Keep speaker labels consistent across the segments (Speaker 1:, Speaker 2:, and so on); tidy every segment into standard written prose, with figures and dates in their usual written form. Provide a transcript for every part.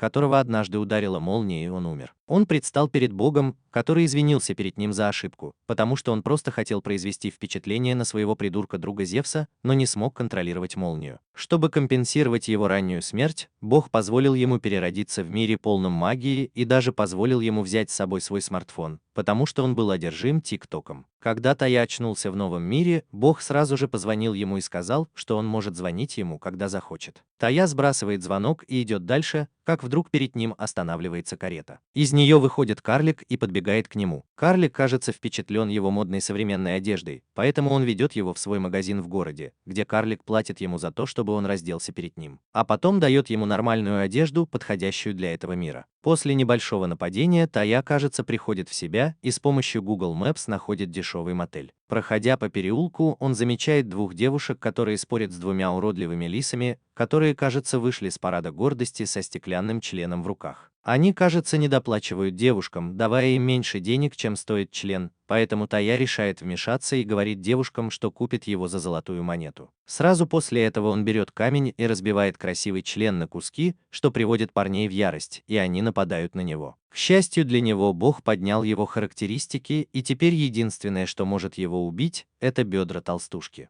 Speaker 1: которого однажды ударила молния, и он умер. Он предстал перед Богом, который извинился перед ним за ошибку, потому что он просто хотел произвести впечатление на своего придурка-друга Зевса, но не смог контролировать молнию. Чтобы компенсировать его раннюю смерть, Бог позволил ему переродиться в мире полном магии и даже позволил ему взять с собой свой смартфон, потому что он был одержим ТикТоком. Когда Тая очнулся в новом мире, Бог сразу же позвонил ему и сказал, что он может звонить ему, когда захочет. Тая сбрасывает звонок и идет дальше, как вдруг перед ним останавливается карета. Из нее выходит карлик и подбегает к нему. Карлик, кажется, впечатлен его модной современной одеждой, поэтому он ведет его в свой магазин в городе, где карлик платит ему за то, чтобы он разделся перед ним, а потом дает ему нормальную одежду, подходящую для этого мира. После небольшого нападения Тая, кажется, приходит в себя и с помощью Google Maps находит дешевый мотель. Проходя по переулку, он замечает двух девушек, которые спорят с двумя уродливыми лисами, которые, кажется, вышли с парада гордости со стеклянным членом в руках. Они, кажется, недоплачивают девушкам, давая им меньше денег, чем стоит член, поэтому Тая решает вмешаться и говорит девушкам, что купит его за золотую монету. Сразу после этого он берет камень и разбивает красивый член на куски, что приводит парней в ярость, и они нападают на него. К счастью для него, Бог поднял его характеристики, и теперь единственное, что может его убить, это бедра толстушки.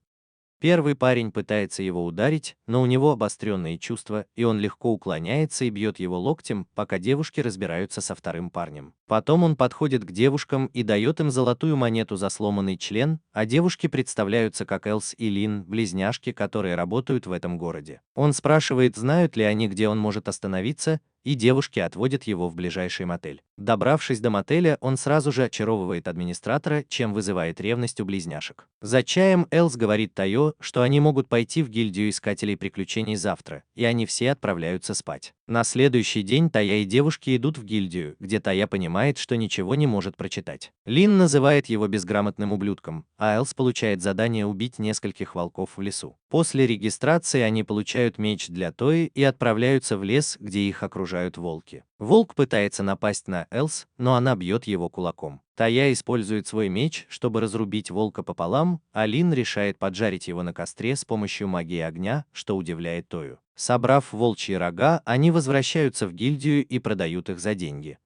Speaker 1: Первый парень пытается его ударить, но у него обостренные чувства, и он легко уклоняется и бьет его локтем, пока девушки разбираются со вторым парнем. Потом он подходит к девушкам и дает им золотую монету за сломанный член, а девушки представляются как Элс и Лин, близняшки, которые работают в этом городе. Он спрашивает, знают ли они, где он может остановиться, и девушки отводят его в ближайший мотель. Добравшись до мотеля, он сразу же очаровывает администратора, чем вызывает ревность у близняшек. За чаем Элс говорит Тайо, что они могут пойти в гильдию искателей приключений завтра, и они все отправляются спать. На следующий день Тая и девушки идут в гильдию, где Тая понимает, что ничего не может прочитать. Лин называет его безграмотным ублюдком, а Элс получает задание убить нескольких волков в лесу. После регистрации они получают меч для Тои и отправляются в лес, где их окружают волки. Волк пытается напасть на Элс, но она бьет его кулаком. Тая использует свой меч, чтобы разрубить волка пополам, а Лин решает поджарить его на костре с помощью магии огня, что удивляет Тою. Собрав волчьи рога, они возвращаются в гильдию и продают их за деньги.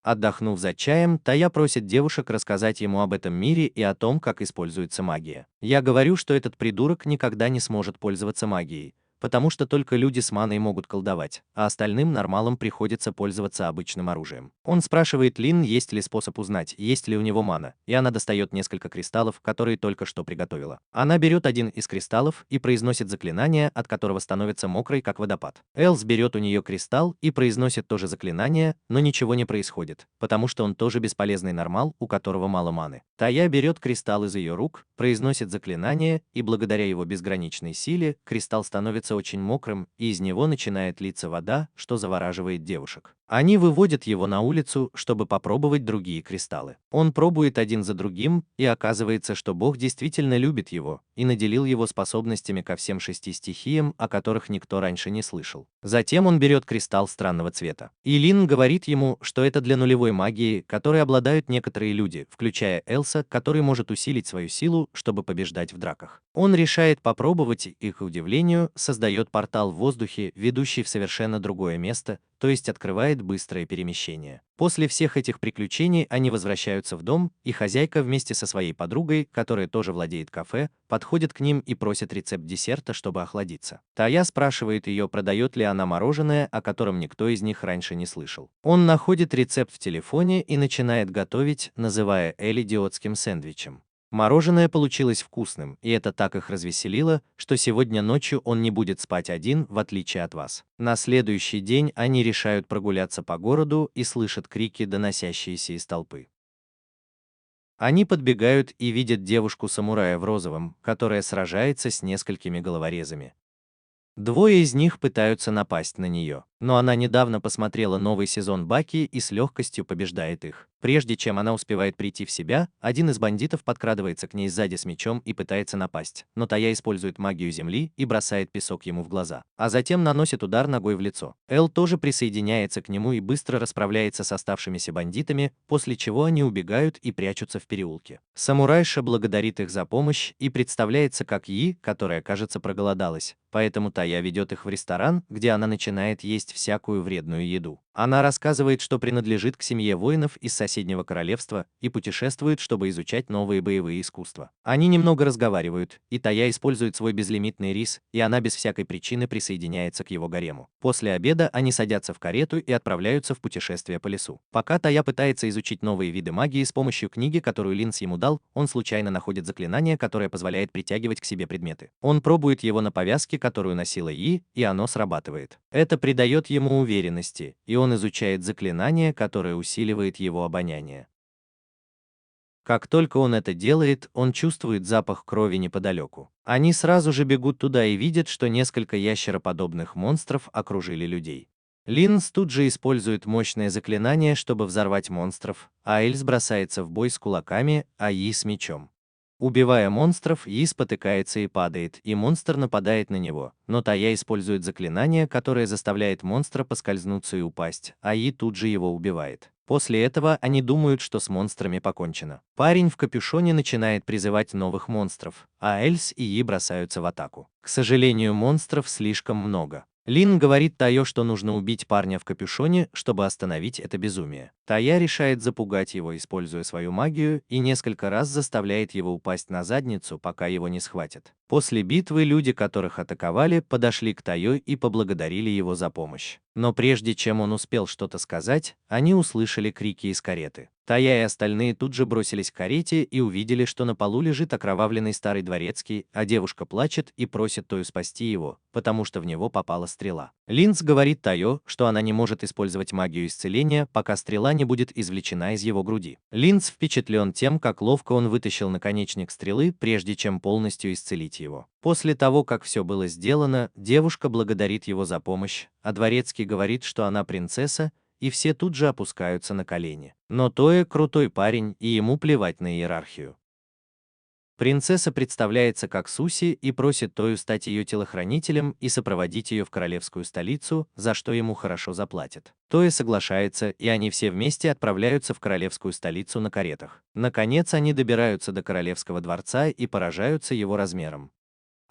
Speaker 1: Отдохнув за чаем, Тая просит девушек рассказать ему об этом мире и о том, как используется магия. Я говорю, что этот придурок никогда не сможет пользоваться магией, потому что только люди с маной могут колдовать, а остальным нормалам приходится пользоваться обычным оружием. Он спрашивает Лин, есть ли способ узнать, есть ли у него мана, и она достает несколько кристаллов, которые только что приготовила. Она берет один из кристаллов и произносит заклинание, от которого становится мокрой, как водопад. Элс берет у нее кристалл и произносит то же заклинание, но ничего не происходит, потому что он тоже бесполезный нормал, у которого мало маны. Тая берет кристалл из ее рук, произносит заклинание, и благодаря его безграничной силе кристалл становится очень мокрым, и из него начинает литься вода, что завораживает девушек. Они выводят его на улицу, чтобы попробовать другие кристаллы. Он пробует один за другим, и оказывается, что Бог действительно любит его и наделил его способностями ко всем 6 стихиям, о которых никто раньше не слышал. Затем он берет кристалл странного цвета. И Лин говорит ему, что это для нулевой магии, которой обладают некоторые люди, включая Элса, который может усилить свою силу, чтобы побеждать в драках. Он решает попробовать и, к удивлению, создает портал в воздухе, ведущий в совершенно другое место, то есть открывает быстрое перемещение. После всех этих приключений они возвращаются в дом, и хозяйка вместе со своей подругой, которая тоже владеет кафе, подходит к ним и просит рецепт десерта, чтобы охладиться. Тая спрашивает ее, продает ли она мороженое, о котором никто из них раньше не слышал. Он находит рецепт в телефоне и начинает готовить, называя Эль идиотским сэндвичем. Мороженое получилось вкусным, и это так их развеселило, что сегодня ночью он не будет спать один, в отличие от вас. На следующий день они решают прогуляться по городу и слышат крики, доносящиеся из толпы. Они подбегают и видят девушку-самурая в розовом, которая сражается с несколькими головорезами. Двое из них пытаются напасть на нее, но она недавно посмотрела новый сезон Баки и с легкостью побеждает их. Прежде чем она успевает прийти в себя, один из бандитов подкрадывается к ней сзади с мечом и пытается напасть, но Тая использует магию земли и бросает песок ему в глаза, а затем наносит удар ногой в лицо. Эл тоже присоединяется к нему и быстро расправляется с оставшимися бандитами, после чего они убегают и прячутся в переулке. Самурайша благодарит их за помощь и представляется как Yi, которая, кажется, проголодалась, поэтому Тая ведет их в ресторан, где она начинает есть всякую вредную еду. Она рассказывает, что принадлежит к семье воинов из соседнего королевства и путешествует, чтобы изучать новые боевые искусства. Они немного разговаривают, и Тая использует свой безлимитный рис, и она без всякой причины присоединяется к его гарему. После обеда они садятся в карету и отправляются в путешествие по лесу. Пока Тая пытается изучить новые виды магии с помощью книги, которую Линс ему дал, он случайно находит заклинание, которое позволяет притягивать к себе предметы. Он пробует его на повязке, которую носила Yi, и оно срабатывает. Это придает ему уверенности, и он изучает заклинание, которое усиливает его обоняние. Как только он это делает, он чувствует запах крови неподалеку. Они сразу же бегут туда и видят, что несколько ящероподобных монстров окружили людей. Линс тут же использует мощное заклинание, чтобы взорвать монстров, а Эльс бросается в бой с кулаками, а Yi с мечом. Убивая монстров, Yi спотыкается и падает, и монстр нападает на него, но Тая использует заклинание, которое заставляет монстра поскользнуться и упасть, а Yi тут же его убивает. После этого они думают, что с монстрами покончено. Парень в капюшоне начинает призывать новых монстров, а Эльс и Yi бросаются в атаку. К сожалению, монстров слишком много. Лин говорит Тайо, что нужно убить парня в капюшоне, чтобы остановить это безумие. Тая решает запугать его, используя свою магию, и несколько раз заставляет его упасть на задницу, пока его не схватят. После битвы люди, которых атаковали, подошли к Тайо и поблагодарили его за помощь. Но прежде чем он успел что-то сказать, они услышали крики из кареты. Тая и остальные тут же бросились к карете и увидели, что на полу лежит окровавленный старый дворецкий, а девушка плачет и просит Тою спасти его, потому что в него попала стрела. Линс говорит Тайо, что она не может использовать магию исцеления, пока стрела не будет извлечена из его груди. Линс впечатлен тем, как ловко он вытащил наконечник стрелы, прежде чем полностью исцелить его. После того, как все было сделано, девушка благодарит его за помощь, а дворецкий говорит, что она принцесса, и все тут же опускаются на колени. Но Тоя крутой парень, и ему плевать на иерархию. Принцесса представляется как Суси и просит Тою стать ее телохранителем и сопроводить ее в королевскую столицу, за что ему хорошо заплатят. Тоя соглашается, и они все вместе отправляются в королевскую столицу на каретах. Наконец они добираются до королевского дворца и поражаются его размером.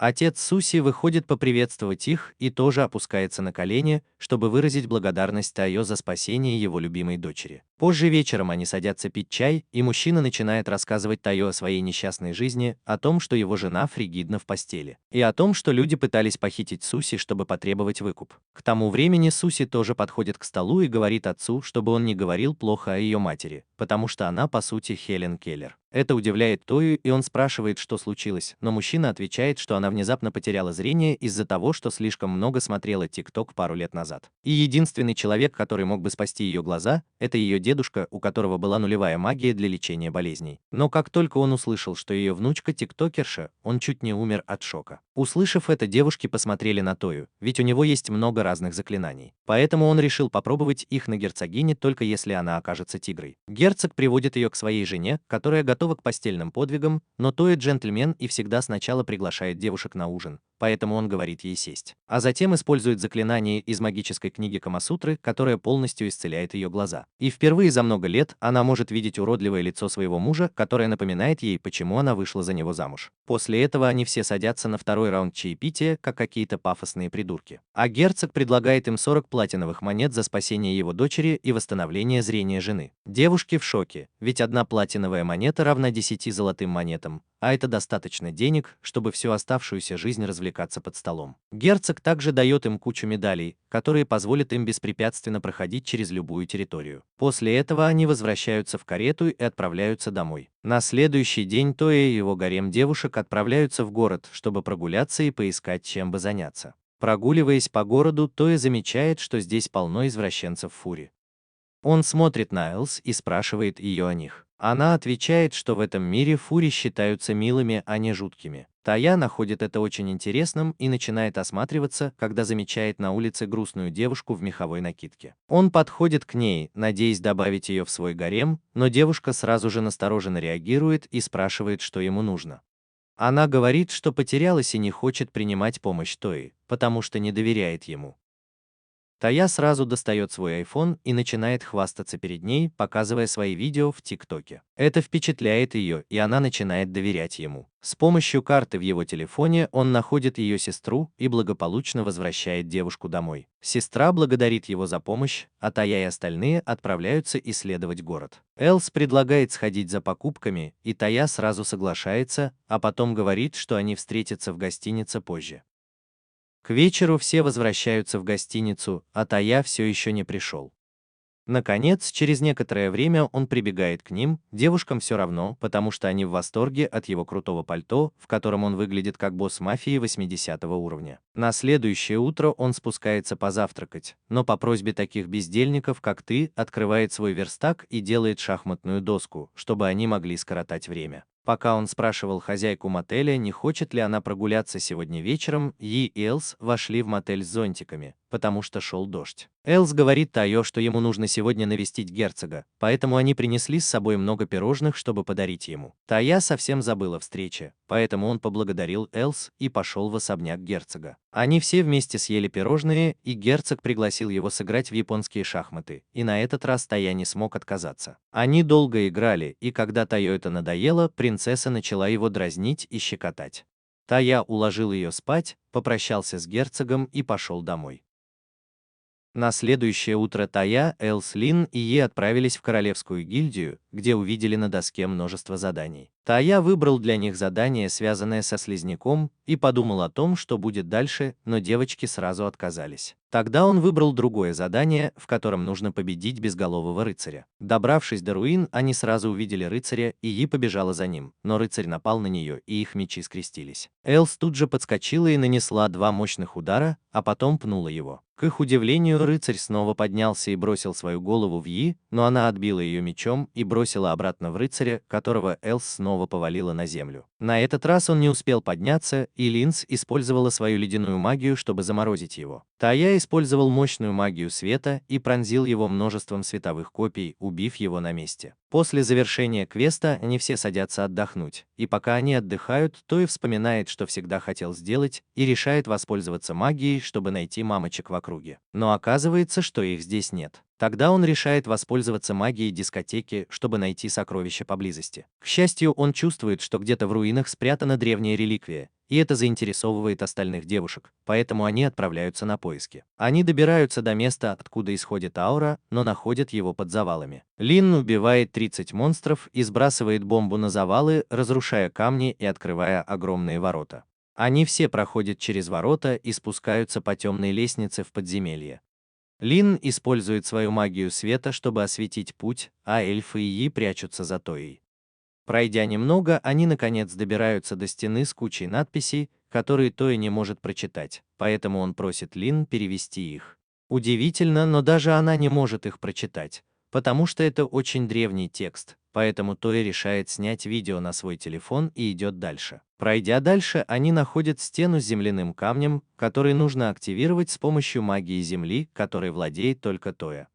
Speaker 1: Отец Суси выходит поприветствовать их и тоже опускается на колени, чтобы выразить благодарность Тайо за спасение его любимой дочери. Позже вечером они садятся пить чай, и мужчина начинает рассказывать Тайо о своей несчастной жизни, о том, что его жена фригидна в постели, и о том, что люди пытались похитить Суси, чтобы потребовать выкуп. К тому времени Суси тоже подходит к столу и говорит отцу, чтобы он не говорил плохо о ее матери, потому что она, по сути, Хелен Келлер. Это удивляет Тою, и он спрашивает, что случилось, но мужчина отвечает, что она внезапно потеряла зрение из-за того, что слишком много смотрела ТикТок пару лет назад. И единственный человек, который мог бы спасти ее глаза, это ее дедушка, у которого была нулевая магия для лечения болезней. Но как только он услышал, что ее внучка тиктокерша, он чуть не умер от шока. Услышав это, девушки посмотрели на Тою, ведь у него есть много разных заклинаний. Поэтому он решил попробовать их на герцогине, только если она окажется тигрой. Герцог приводит ее к своей жене, которая готова к постельным подвигам, но Тоя джентльмен и всегда сначала приглашает девушек на ужин, поэтому он говорит ей сесть. А затем использует заклинание из магической книги Камасутры, которое полностью исцеляет ее глаза. И впервые за много лет она может видеть уродливое лицо своего мужа, которое напоминает ей, почему она вышла за него замуж. После этого они все садятся на второй раунд чаепития, как какие-то пафосные придурки. А герцог предлагает им 40 платиновых монет за спасение его дочери и восстановление зрения жены. Девушки в шоке, ведь одна платиновая монета равна 10 золотым монетам, а это достаточно денег, чтобы всю оставшуюся жизнь развлекаться под столом. Герцог также дает им кучу медалей, которые позволят им беспрепятственно проходить через любую территорию. После этого они возвращаются в карету и отправляются домой. На следующий день Тоя и его гарем девушек отправляются в город, чтобы прогуляться и поискать, чем бы заняться. Прогуливаясь по городу, Тоя замечает, что здесь полно извращенцев Фури. Он смотрит на Элс и спрашивает ее о них. Она отвечает, что в этом мире фури считаются милыми, а не жуткими. Тая находит это очень интересным и начинает осматриваться, когда замечает на улице грустную девушку в меховой накидке. Он подходит к ней, надеясь добавить ее в свой гарем, но девушка сразу же настороженно реагирует и спрашивает, что ему нужно. Она говорит, что потерялась и не хочет принимать помощь Тои, потому что не доверяет ему. Тая сразу достает свой iPhone и начинает хвастаться перед ней, показывая свои видео в ТикТоке. Это впечатляет ее, и она начинает доверять ему. С помощью карты в его телефоне он находит ее сестру и благополучно возвращает девушку домой. Сестра благодарит его за помощь, а Тая и остальные отправляются исследовать город. Элс предлагает сходить за покупками, и Тая сразу соглашается, а потом говорит, что они встретятся в гостинице позже. К вечеру все возвращаются в гостиницу, а Тая все еще не пришел. Наконец, через некоторое время он прибегает к ним, девушкам все равно, потому что они в восторге от его крутого пальто, в котором он выглядит как босс мафии 80 уровня. На следующее утро он спускается позавтракать, но по просьбе таких бездельников, как ты, открывает свой верстак и делает шахматную доску, чтобы они могли скоротать время. Пока он спрашивал хозяйку мотеля, не хочет ли она прогуляться сегодня вечером, Yi и Элс вошли в мотель с зонтиками, потому что шел дождь. Элс говорит Тайо, что ему нужно сегодня навестить герцога, поэтому они принесли с собой много пирожных, чтобы подарить ему. Тая совсем забыла встрече, поэтому он поблагодарил Элс и пошел в особняк герцога. Они все вместе съели пирожные, и герцог пригласил его сыграть в японские шахматы, и на этот раз Тая не смог отказаться. Они долго играли, и когда Тайо это надоело, принцесса начала его дразнить и щекотать. Тая уложил ее спать, попрощался с герцогом и пошел домой. На следующее утро Тая, Элс, Лин и Е отправились в Королевскую гильдию, где увидели на доске множество заданий. Тая выбрал для них задание, связанное со слизняком, и подумал о том, что будет дальше, но девочки сразу отказались. Тогда он выбрал другое задание, в котором нужно победить безголового рыцаря. Добравшись до руин, они сразу увидели рыцаря, и Yi побежала за ним, но рыцарь напал на нее, и их мечи скрестились. Элс тут же подскочила и нанесла два мощных удара, а потом пнула его. К их удивлению, рыцарь снова поднялся и бросил свою голову в Yi, но она отбила ее мечом и бросила обратно в рыцаря, которого Элс снова повалила на землю. На этот раз он не успел подняться, и Линс использовала свою ледяную магию, чтобы заморозить его. Тая использовал мощную магию света и пронзил его множеством световых копий, убив его на месте. После завершения квеста они все садятся отдохнуть, и пока они отдыхают, Той вспоминает, что всегда хотел сделать, и решает воспользоваться магией, чтобы найти мамочек в округе. Но оказывается, что их здесь нет. Тогда он решает воспользоваться магией дискотеки, чтобы найти сокровища поблизости. К счастью, он чувствует, что где-то в руинах спрятана древняя реликвия, и это заинтересовывает остальных девушек, поэтому они отправляются на поиски. Они добираются до места, откуда исходит аура, но находят его под завалами. Лин убивает 30 монстров и сбрасывает бомбу на завалы, разрушая камни и открывая огромные ворота. Они все проходят через ворота и спускаются по темной лестнице в подземелье. Лин использует свою магию света, чтобы осветить путь, а эльфы и Yi прячутся за Тоей. Пройдя немного, они наконец добираются до стены с кучей надписей, которые Тоя не может прочитать, поэтому он просит Лин перевести их. Удивительно, но даже она не может их прочитать, потому что это очень древний текст, поэтому Тоя решает снять видео на свой телефон и идет дальше. Пройдя дальше, они находят стену с земляным камнем, который нужно активировать с помощью магии земли, которой владеет только Тоя.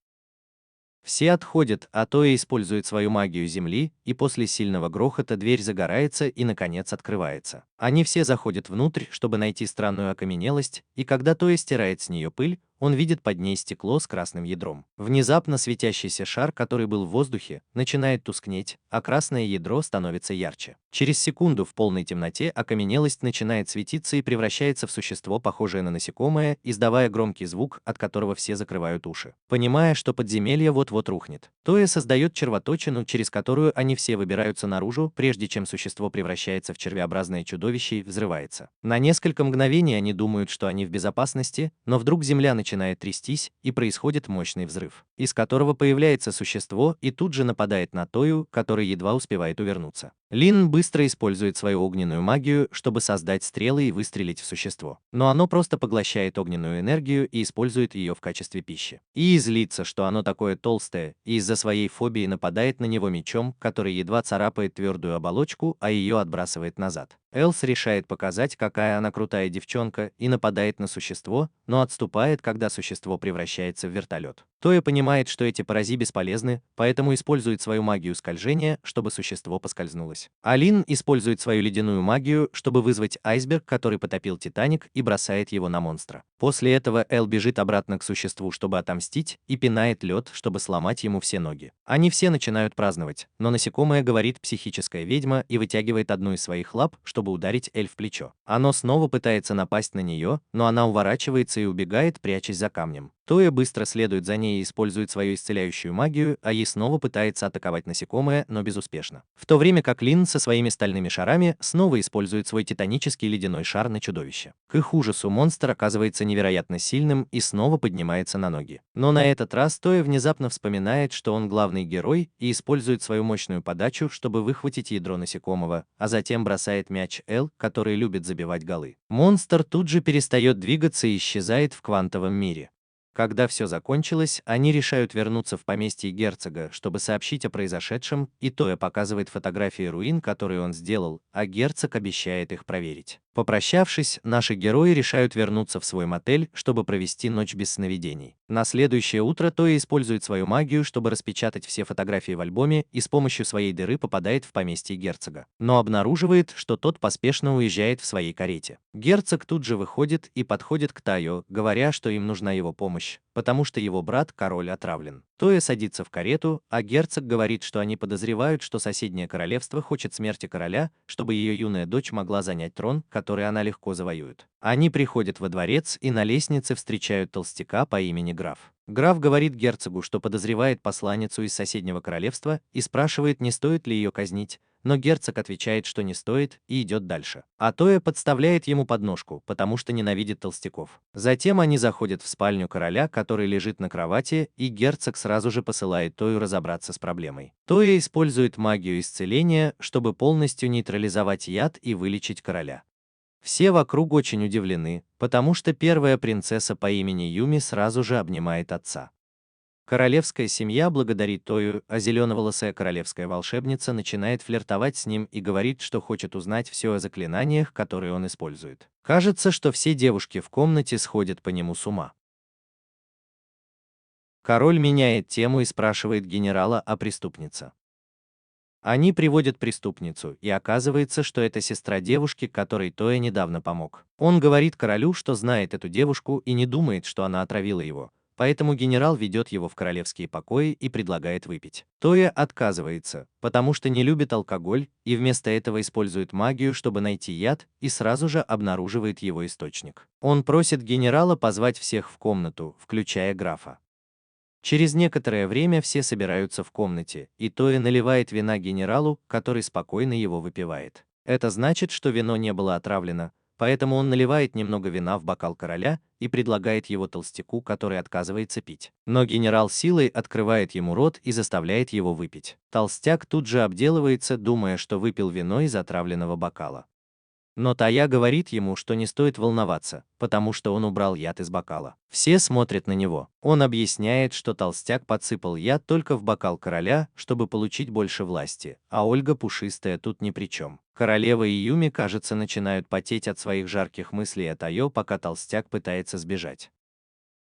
Speaker 1: Все отходят, а Тоя использует свою магию земли, и после сильного грохота дверь загорается и, наконец, открывается. Они все заходят внутрь, чтобы найти странную окаменелость, и когда Тоя стирает с нее пыль, он видит под ней стекло с красным ядром. Внезапно светящийся шар, который был в воздухе, начинает тускнеть, а красное ядро становится ярче. Через секунду в полной темноте окаменелость начинает светиться и превращается в существо, похожее на насекомое, издавая громкий звук, от которого все закрывают уши. Понимая, что подземелье вот-вот рухнет, Тоя создает червоточину, через которую они все выбираются наружу, прежде чем существо превращается в червеобразное чудовище и взрывается. На несколько мгновений они думают, что они в безопасности, но вдруг земля начинает начинает трястись, и происходит мощный взрыв, из которого появляется существо и тут же нападает на Тою, который едва успевает увернуться. Лин быстро использует свою огненную магию, чтобы создать стрелы и выстрелить в существо. Но оно просто поглощает огненную энергию и использует ее в качестве пищи. И злится, что оно такое толстое, и из-за своей фобии нападает на него мечом, который едва царапает твердую оболочку, а ее отбрасывает назад. Элс решает показать, какая она крутая девчонка, и нападает на существо, но отступает, когда существо превращается в вертолет. Тоя понимает, что эти парази бесполезны, поэтому использует свою магию скольжения, чтобы существо поскользнулось. Алин использует свою ледяную магию, чтобы вызвать айсберг, который потопил Титаник, и бросает его на монстра. После этого Эл бежит обратно к существу, чтобы отомстить, и пинает лед, чтобы сломать ему все ноги. Они все начинают праздновать, но насекомое говорит психическая ведьма и вытягивает одну из своих лап, чтобы ударить Эль в плечо. Оно снова пытается напасть на нее, но она уворачивается и убегает, прячась за камнем. Тоя быстро следует за ней и использует свою исцеляющую магию, а ей снова пытается атаковать насекомое, но безуспешно. В то время как Лин со своими стальными шарами снова использует свой титанический ледяной шар на чудовище. К их ужасу монстр оказывается невероятно сильным и снова поднимается на ноги. Но на этот раз Тоя внезапно вспоминает, что он главный герой, и использует свою мощную подачу, чтобы выхватить ядро насекомого, а затем бросает мяч Эл, который любит забивать голы. Монстр тут же перестает двигаться и исчезает в квантовом мире. Когда все закончилось, они решают вернуться в поместье герцога, чтобы сообщить о произошедшем, и Тоя показывает фотографии руин, которые он сделал, а герцог обещает их проверить. Попрощавшись, наши герои решают вернуться в свой мотель, чтобы провести ночь без сновидений. На следующее утро Тоя использует свою магию, чтобы распечатать все фотографии в альбоме, и с помощью своей дыры попадает в поместье герцога. Но обнаруживает, что тот поспешно уезжает в своей карете. Герцог тут же выходит и подходит к Тайо, говоря, что им нужна его помощь, потому что его брат, король, отравлен. Тоя садится в карету, а герцог говорит, что они подозревают, что соседнее королевство хочет смерти короля, чтобы ее юная дочь могла занять трон, который она легко завоюет. Они приходят во дворец и на лестнице встречают толстяка по имени Граф. Граф говорит герцогу, что подозревает посланницу из соседнего королевства, и спрашивает, не стоит ли ее казнить, но герцог отвечает, что не стоит, и идет дальше. А Тоя подставляет ему подножку, потому что ненавидит толстяков. Затем они заходят в спальню короля, который лежит на кровати, и герцог сразу же посылает Тою разобраться с проблемой. Тоя использует магию исцеления, чтобы полностью нейтрализовать яд и вылечить короля. Все вокруг очень удивлены, потому что первая принцесса по имени Юми сразу же обнимает отца. Королевская семья благодарит Тою, а зеленоволосая королевская волшебница начинает флиртовать с ним и говорит, что хочет узнать все о заклинаниях, которые он использует. Кажется, что все девушки в комнате сходят по нему с ума. Король меняет тему и спрашивает генерала о преступнице. Они приводят преступницу, и оказывается, что это сестра девушки, которой Тоя недавно помог. Он говорит королю, что знает эту девушку и не думает, что она отравила его. Поэтому генерал ведет его в королевские покои и предлагает выпить. Тоя отказывается, потому что не любит алкоголь, и вместо этого использует магию, чтобы найти яд, и сразу же обнаруживает его источник. Он просит генерала позвать всех в комнату, включая графа. Через некоторое время все собираются в комнате, и Тоя наливает вина генералу, который спокойно его выпивает. Это значит, что вино не было отравлено, поэтому он наливает немного вина в бокал короля и предлагает его толстяку, который отказывается пить. Но генерал силой открывает ему рот и заставляет его выпить. Толстяк тут же обделывается, думая, что выпил вино из отравленного бокала. Но Тая говорит ему, что не стоит волноваться, потому что он убрал яд из бокала. Все смотрят на него. Он объясняет, что толстяк подсыпал яд только в бокал короля, чтобы получить больше власти, а Ольга Пушистая тут ни при чем. Королева и Юми, кажется, начинают потеть от своих жарких мыслей о Тайо, пока толстяк пытается сбежать.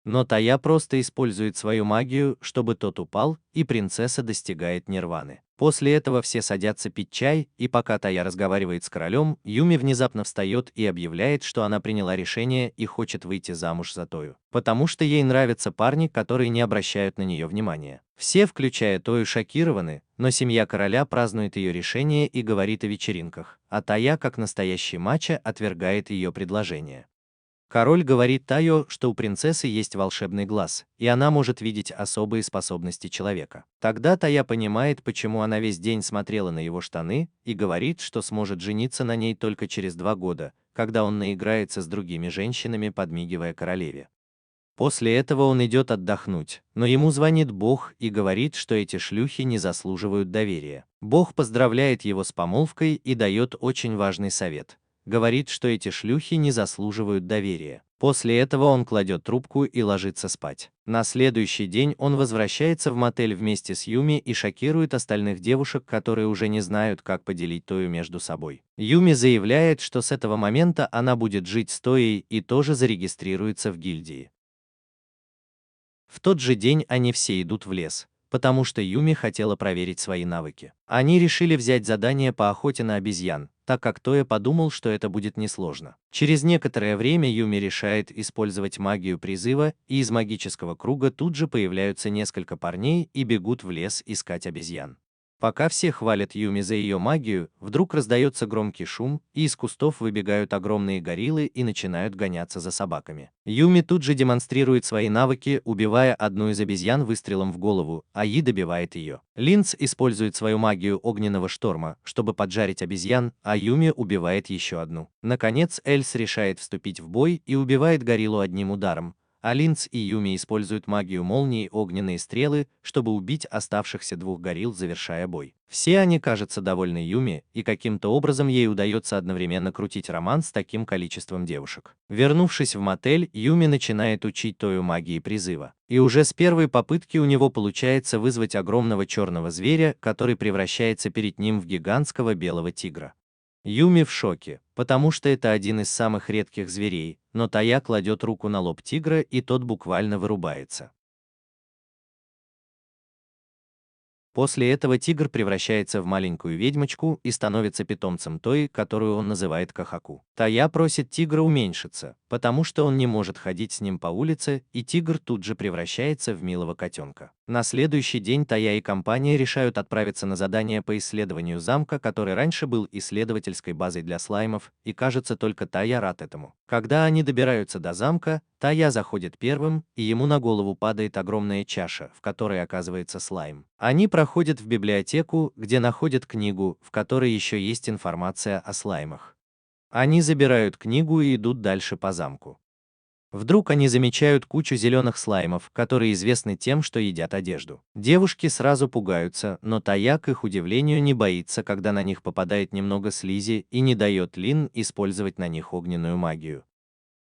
Speaker 1: Но Тая просто использует свою магию, чтобы тот упал, и принцесса достигает нирваны. После этого все садятся пить чай, и пока Тая разговаривает с королем, Юми внезапно встает и объявляет, что она приняла решение и хочет выйти замуж за Тою, потому что ей нравятся парни, которые не обращают на нее внимания. Все, включая Тою, шокированы, но семья короля празднует ее решение и говорит о вечеринках, а Тая, как настоящий мачо, отвергает ее предложение. Король говорит Тайо, что у принцессы есть волшебный глаз, и она может видеть особые способности человека. Тогда Тая понимает, почему она весь день смотрела на его штаны, и говорит, что сможет жениться на ней только через 2 года, когда он наиграется с другими женщинами, подмигивая королеве. После этого он идет отдохнуть, но ему звонит Бог и говорит, что эти шлюхи не заслуживают доверия. Бог поздравляет его с помолвкой и дает очень важный совет. Говорит, что эти шлюхи не заслуживают доверия. После этого он кладет трубку и ложится спать. На следующий день он возвращается в мотель вместе с Юми и шокирует остальных девушек, которые уже не знают, как поделить Тою между собой. Юми заявляет, что с этого момента она будет жить с Тоей и тоже зарегистрируется в гильдии. В тот же день они все идут в лес, потому что Юми хотела проверить свои навыки. Они решили взять задание по охоте на обезьян, так как Тоя подумал, что это будет несложно. Через некоторое время Юми решает использовать магию призыва, и из магического круга тут же появляются несколько парней и бегут в лес искать обезьян. Пока все хвалят Юми за ее магию, вдруг раздается громкий шум, и из кустов выбегают огромные гориллы и начинают гоняться за собаками. Юми тут же демонстрирует свои навыки, убивая одну из обезьян выстрелом в голову, а Yi добивает ее. Линц использует свою магию огненного шторма, чтобы поджарить обезьян, а Юми убивает еще одну. Наконец, Эльс решает вступить в бой и убивает гориллу одним ударом, а Линц и Юми используют магию молнии огненные стрелы, чтобы убить оставшихся двух горилл, завершая бой. Все они кажутся довольны Юми, и каким-то образом ей удается одновременно крутить роман с таким количеством девушек. Вернувшись в мотель, Юми начинает учить Тою магии призыва. И уже с первой попытки у него получается вызвать огромного черного зверя, который превращается перед ним в гигантского белого тигра. Юми в шоке, потому что это один из самых редких зверей, но Тая кладет руку на лоб тигра, и тот буквально вырубается. После этого тигр превращается в маленькую ведьмочку и становится питомцем Тои, которую он называет Кахаку. Тая просит тигра уменьшиться, потому что он не может ходить с ним по улице, и тигр тут же превращается в милого котенка. На следующий день Тая и компания решают отправиться на задание по исследованию замка, который раньше был исследовательской базой для слаймов, и кажется, только Тая рад этому. Когда они добираются до замка, Тая заходит первым, и ему на голову падает огромная чаша, в которой оказывается слайм. Они проходят в библиотеку, где находят книгу, в которой еще есть информация о слаймах. Они забирают книгу и идут дальше по замку. Вдруг они замечают кучу зеленых слаймов, которые известны тем, что едят одежду. Девушки сразу пугаются, но Тая, к их удивлению, не боится, когда на них попадает немного слизи, и не дает Лин использовать на них огненную магию.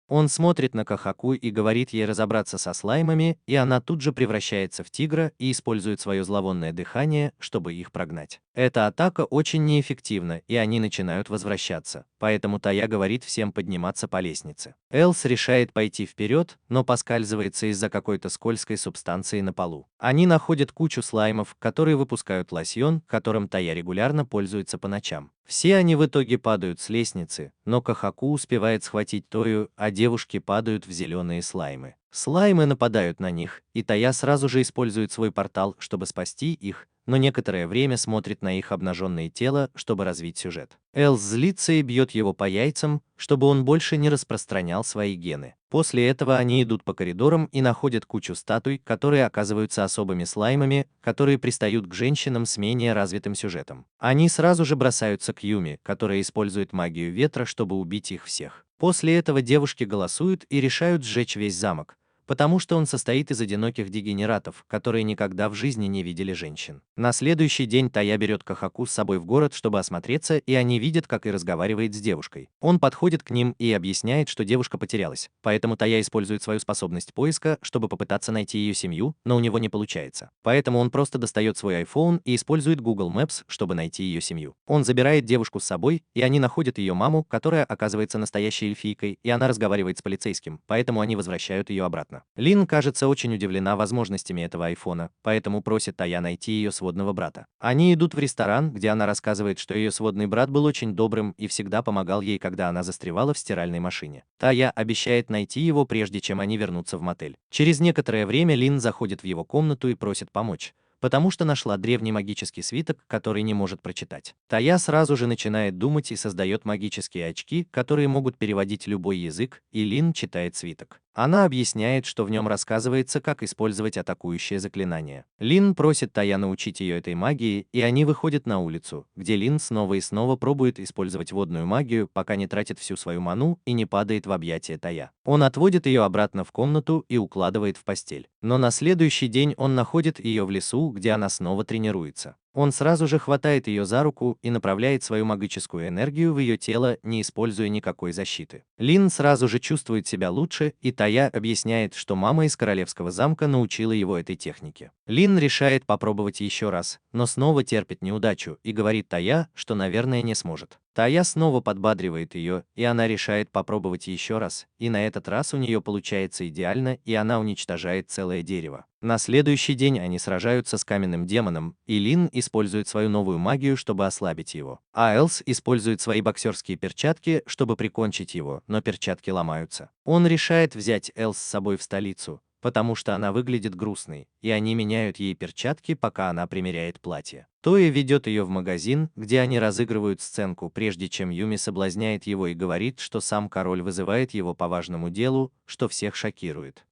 Speaker 1: Он смотрит на Кахаку и говорит ей разобраться со слаймами, и она тут же превращается в тигра и использует свое зловонное дыхание, чтобы их прогнать. Эта атака очень неэффективна, и они начинают возвращаться, поэтому Тая говорит всем подниматься по лестнице. Элс решает пойти вперед, но поскальзывается из-за какой-то скользкой субстанции на полу. Они находят кучу слаймов, которые выпускают лосьон, которым Тая регулярно пользуется по ночам. Все они в итоге падают с лестницы, но Кахаку успевает схватить Тою, а девушки падают в зеленые слаймы. Слаймы нападают на них, и Тая сразу же использует свой портал, чтобы спасти их, но некоторое время смотрит на их обнаженные тела, чтобы развить сюжет. Элс злится и бьет его по яйцам, чтобы он больше не распространял свои гены. После этого они идут по коридорам и находят кучу статуй, которые оказываются особыми слаймами, которые пристают к женщинам с менее развитым сюжетом. Они сразу же бросаются к Юми, которая использует магию ветра, чтобы убить их всех. После этого девушки голосуют и решают сжечь весь замок, потому что он состоит из одиноких дегенератов, которые никогда в жизни не видели женщин. На следующий день Тая берет Кахаку с собой в город, чтобы осмотреться, и они видят, как и разговаривает с девушкой. Он подходит к ним и объясняет, что девушка потерялась, поэтому Тая использует свою способность поиска, чтобы попытаться найти ее семью, но у него не получается. Поэтому он просто достает свой iPhone и использует Google Maps, чтобы найти ее семью. Он забирает девушку с собой, и они находят ее маму, которая оказывается настоящей эльфийкой, и она разговаривает с полицейским, поэтому они возвращают ее обратно. Лин кажется очень удивлена возможностями этого айфона, поэтому просит Тая найти ее сводного брата. Они идут в ресторан, где она рассказывает, что ее сводный брат был очень добрым и всегда помогал ей, когда она застревала в стиральной машине. Тая обещает найти его, прежде чем они вернутся в мотель. Через некоторое время Лин заходит в его комнату и просит помочь, потому что нашла древний магический свиток, который не может прочитать. Тая сразу же начинает думать и создает магические очки, которые могут переводить любой язык, и Лин читает свиток. Она объясняет, что в нем рассказывается, как использовать атакующее заклинание. Лин просит Тая научить ее этой магии, и они выходят на улицу, где Лин снова и снова пробует использовать водную магию, пока не тратит всю свою ману и не падает в объятия Тая. Он отводит ее обратно в комнату и укладывает в постель. Но на следующий день он находит ее в лесу, где она снова тренируется. Он сразу же хватает ее за руку и направляет свою магическую энергию в ее тело, не используя никакой защиты. Лин сразу же чувствует себя лучше, и Тая объясняет, что мама из королевского замка научила его этой технике. Лин решает попробовать еще раз, но снова терпит неудачу и говорит Тая, что, наверное, не сможет. Тая снова подбадривает ее, и она решает попробовать еще раз, и на этот раз у нее получается идеально, и она уничтожает целое дерево. На следующий день они сражаются с каменным демоном, и Лин использует свою новую магию, чтобы ослабить его. А Элс использует свои боксерские перчатки, чтобы прикончить его, но перчатки ломаются. Он решает взять Элс с собой в столицу, потому что она выглядит грустной, и они меняют ей перчатки, пока она примеряет платье. Тоя ведет ее в магазин, где они разыгрывают сценку, прежде чем Юми соблазняет его и говорит, что сам король вызывает его по важному делу, что всех шокирует.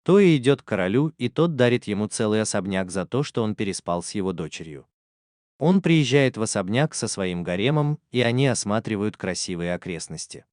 Speaker 1: Тоя идет к королю, и тот дарит ему целый особняк за то, что он переспал с его дочерью. Он приезжает в особняк со своим гаремом, и они осматривают красивые окрестности.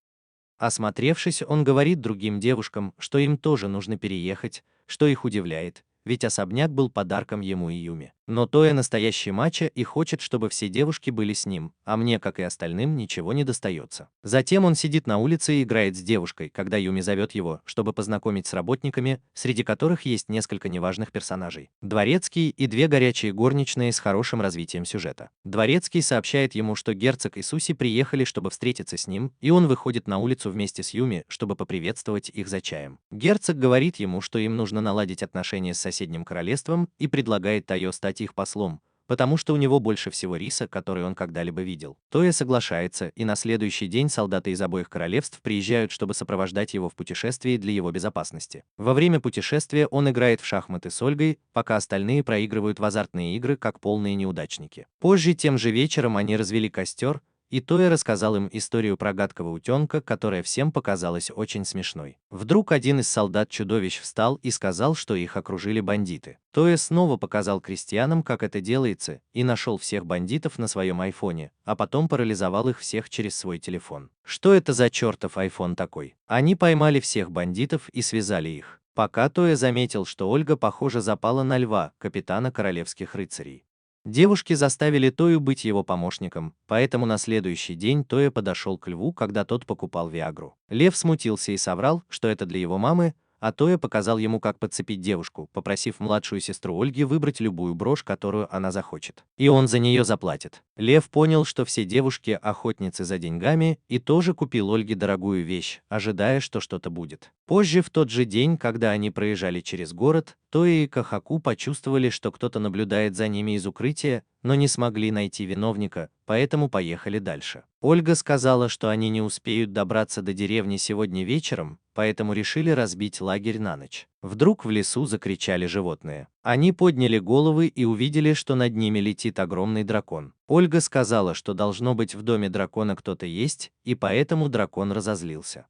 Speaker 1: Осмотревшись, он говорит другим девушкам, что им тоже нужно переехать, что их удивляет, ведь особняк был подарком ему и Юми. Но Тоя настоящий мачо и хочет, чтобы все девушки были с ним, а мне, как и остальным, ничего не достается. Затем он сидит на улице и играет с девушкой, когда Юми зовет его, чтобы познакомить с работниками, среди которых есть несколько неважных персонажей. Дворецкий и две горячие горничные с хорошим развитием сюжета. Дворецкий сообщает ему, что герцог и Суси приехали, чтобы встретиться с ним, и он выходит на улицу вместе с Юми, чтобы поприветствовать их за чаем. Герцог говорит ему, что им нужно наладить отношения с соседним королевством, и предлагает Тайо стать их послом, потому что у него больше всего риса, который он когда-либо видел. Тоя соглашается, и на следующий день солдаты из обоих королевств приезжают, чтобы сопровождать его в путешествии для его безопасности. Во время путешествия он играет в шахматы с Ольгой, пока остальные проигрывают в азартные игры, как полные неудачники. Позже тем же вечером они развели костер, и Тоя рассказал им историю про гадкого утенка, которая всем показалась очень смешной. Вдруг один из солдат-чудовищ встал и сказал, что их окружили бандиты. Тоя снова показал крестьянам, как это делается, и нашел всех бандитов на своем айфоне, а потом парализовал их всех через свой телефон. Что это за чертов айфон такой? Они поймали всех бандитов и связали их. Пока Тоя заметил, что Ольга, похоже, запала на льва, капитана королевских рыцарей. Девушки заставили Тою быть его помощником, поэтому на следующий день Тоя подошел к льву, когда тот покупал Виагру. Лев смутился и соврал, что это для его мамы, а Тоя показал ему, как подцепить девушку, попросив младшую сестру Ольги выбрать любую брошь, которую она захочет. И он за нее заплатит. Лев понял, что все девушки охотницы за деньгами, и тоже купил Ольге дорогую вещь, ожидая, что что-то будет. Позже, в тот же день, когда они проезжали через город, Тоя и Кахаку почувствовали, что кто-то наблюдает за ними из укрытия, но не смогли найти виновника, поэтому поехали дальше. Ольга сказала, что они не успеют добраться до деревни сегодня вечером, поэтому решили разбить лагерь на ночь. Вдруг в лесу закричали животные. Они подняли головы и увидели, что над ними летит огромный дракон. Ольга сказала, что должно быть в доме дракона кто-то есть, и поэтому дракон разозлился.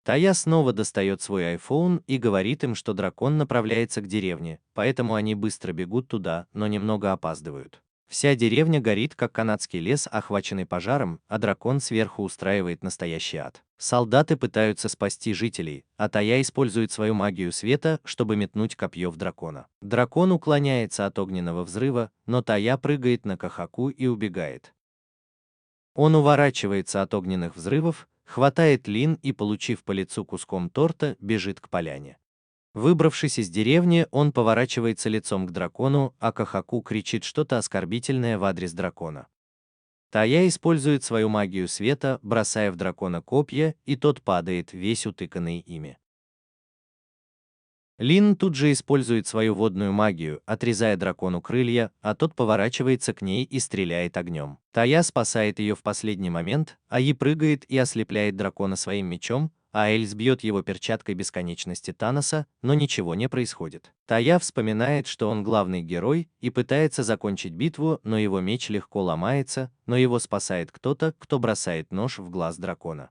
Speaker 1: Тая снова достает свой iPhone и говорит им, что дракон направляется к деревне, поэтому они быстро бегут туда, но немного опаздывают. Вся деревня горит, как канадский лес, охваченный пожаром, а дракон сверху устраивает настоящий ад. Солдаты пытаются спасти жителей, а Тая использует свою магию света, чтобы метнуть копье в дракона. Дракон уклоняется от огненного взрыва, но Тая прыгает на Кахаку и убегает. Он уворачивается от огненных взрывов, хватает Лин и, получив по лицу куском торта, бежит к поляне. Выбравшись из деревни, он поворачивается лицом к дракону, а Кахаку кричит что-то оскорбительное в адрес дракона. Тая использует свою магию света, бросая в дракона копья, и тот падает, весь утыканный ими. Лин тут же использует свою водную магию, отрезая дракону крылья, а тот поворачивается к ней и стреляет огнем. Тая спасает ее в последний момент, а Yi прыгает и ослепляет дракона своим мечом, а Эльс бьет его перчаткой бесконечности Таноса, но ничего не происходит. Тая вспоминает, что он главный герой, и пытается закончить битву, но его меч легко ломается, но его спасает кто-то, кто бросает нож в глаз дракона.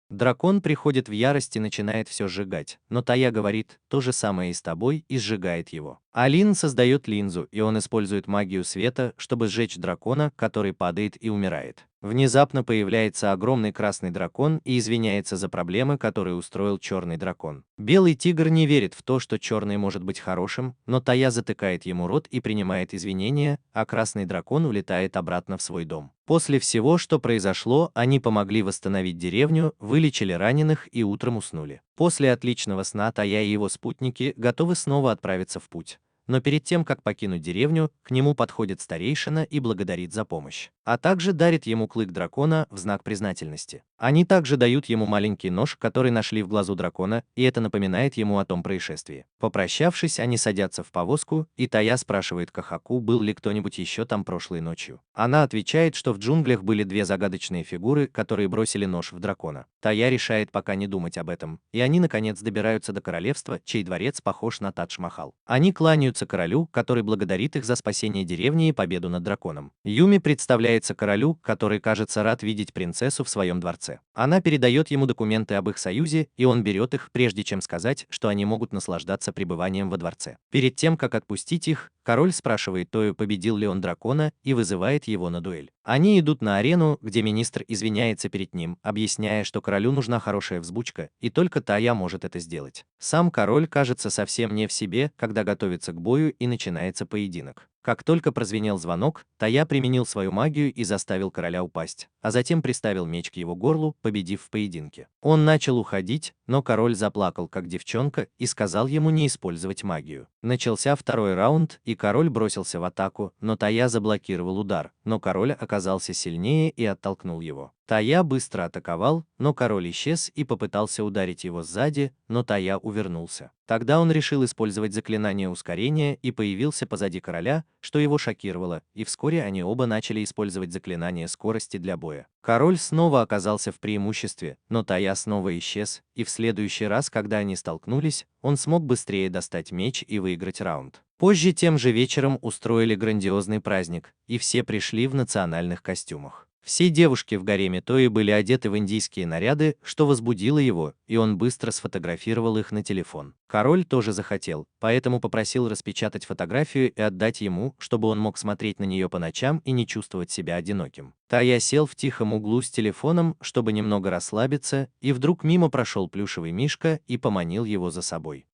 Speaker 1: Дракон приходит в ярость и начинает все сжигать, но Тая говорит то же самое и с тобой и сжигает его. А Лин создает линзу, и он использует магию света, чтобы сжечь дракона, который падает и умирает. Внезапно появляется огромный красный дракон и извиняется за проблемы, которые устроил черный дракон. Белый тигр не верит в то, что черный может быть хорошим, но Тая затыкает ему рот и принимает извинения, а красный дракон улетает обратно в свой дом. После всего, что произошло, они помогли восстановить деревню, вылечили раненых и утром уснули. После отличного сна Тая и его спутники готовы снова отправиться в путь. Но перед тем, как покинуть деревню, к нему подходит старейшина и благодарит за помощь, а также дарит ему клык дракона в знак признательности. Они также дают ему маленький нож, который нашли в глазу дракона, и это напоминает ему о том происшествии. Попрощавшись, они садятся в повозку, и Тая спрашивает Кахаку, был ли кто-нибудь еще там прошлой ночью. Она отвечает, что в джунглях были две загадочные фигуры, которые бросили нож в дракона. Тая решает пока не думать об этом, и они наконец добираются до королевства, чей дворец похож на Тадж-Махал. Они кланяются королю, который благодарит их за спасение деревни и победу над драконом. Юми представляется королю, который, кажется, рад видеть принцессу в своем дворце. Она передает ему документы об их союзе, и он берет их, прежде чем сказать, что они могут наслаждаться пребыванием во дворце. Перед тем, как отпустить их, король спрашивает Тою, победил ли он дракона, и вызывает его на дуэль. Они идут на арену, где министр извиняется перед ним, объясняя, что королю нужна хорошая взбучка, и только Тая может это сделать. Сам король кажется совсем не в себе, когда готовится к бою и начинается поединок. Как только прозвенел звонок, Тая применил свою магию и заставил короля упасть, а затем приставил меч к его горлу, победив в поединке. Он начал уходить, но король заплакал как девчонка и сказал ему не использовать магию. Начался второй раунд, и король бросился в атаку, но Тая заблокировал удар, но король оказался сильнее и оттолкнул его. Тая быстро атаковал, но король исчез и попытался ударить его сзади, но Тая увернулся. Тогда он решил использовать заклинание ускорения и появился позади короля, что его шокировало, и вскоре они оба начали использовать заклинание скорости для боя. Король снова оказался в преимуществе, но Тая снова исчез, и в следующий раз, когда они столкнулись, он смог быстрее достать меч и выиграть раунд. Позже тем же вечером устроили грандиозный праздник, и все пришли в национальных костюмах. Все девушки в гареме Тои были одеты в индийские наряды, что возбудило его, и он быстро сфотографировал их на телефон. Король тоже захотел, поэтому попросил распечатать фотографию и отдать ему, чтобы он мог смотреть на нее по ночам и не чувствовать себя одиноким. Тая сел в тихом углу с телефоном, чтобы немного расслабиться, и вдруг мимо прошел плюшевый мишка и поманил его за собой.